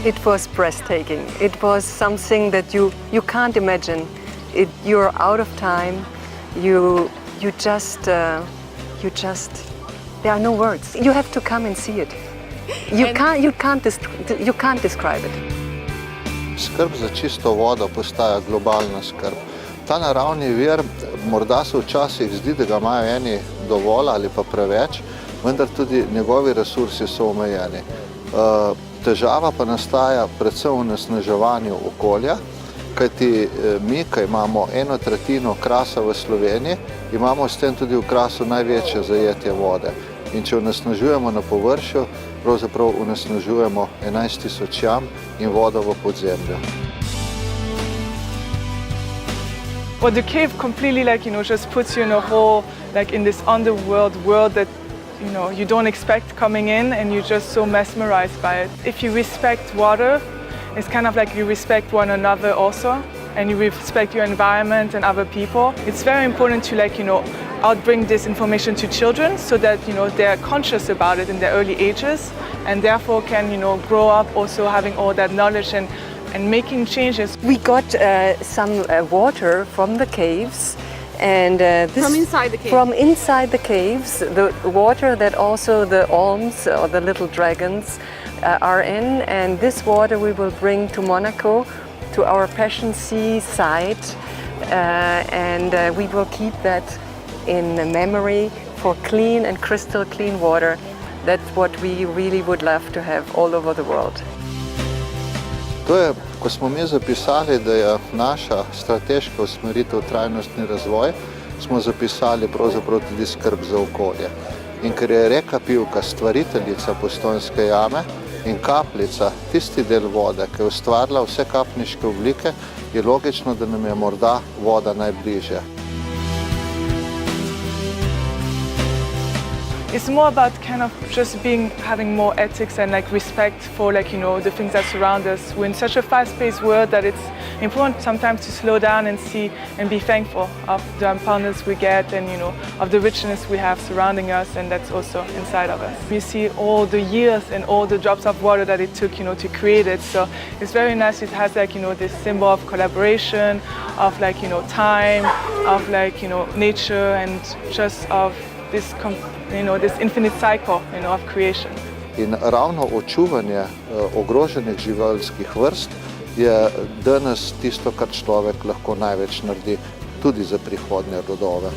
It was breathtaking. It was something that you can't imagine. You're out of time. You just, there are no words. You have to come and see it. You can't describe it. Skrb za čisto vodo postaja globalna skrb. Ta naravni vir, morda se včasih zdi, da ga imajo eni dovolj ali pa preveč, vendar tudi njegovi resursi so omejeni. Težava pa nastaja predvsem v onesnaževanju okolja, kajti mi, ki imamo 1/3 krasa v Sloveniji, imamo s tem tudi v krasu največje zajetje vode. In če onesnažujemo na površju, pravzaprav onesnažujemo 11.000 jam in vodo v podzemlju. Well, the cave completely, just puts you in a whole, in this underworld world that, you don't expect coming in, and you're just so mesmerized by it. If you respect water, it's kind of like you respect one another also, and you respect your environment and other people. It's very important to, outbring this information to children so that, they're conscious about it in their early ages, and therefore can, grow up also having all that knowledge and making changes. We got some water from the caves, and from inside the cave. From inside the caves, the water that also the olms or the little dragons are in, and this water we will bring to Monaco, to our Passion Sea site, and we will keep that in memory for clean and crystal clean water. That's what we really would love to have all over the world. To je, ko smo mi zapisali, da je naša strateška usmeritev trajnostni razvoj, smo zapisali pravzaprav tudi skrb za okolje. In ker je reka Pivka stvariteljica Postojnske jame in kapljica tisti del vode, ki je ustvarila vse kapniške oblike, je logično, da nam je morda voda najbližje. It's more about kind of just having more ethics and respect for the things that surround us. We're in such a fast-paced world that it's important sometimes to slow down and see and be thankful of the abundance we get and of the richness we have surrounding us, and that's also inside of us. You see all the years and all the drops of water that it took to create it. So it's very nice. It has this symbol of collaboration, of time, of nature, and just of this infinite cycle of creation. In ravno očuvanje ogroženih živalskih vrst je danes tisto, kar človek lahko največ naredi tudi za prihodnje rodove.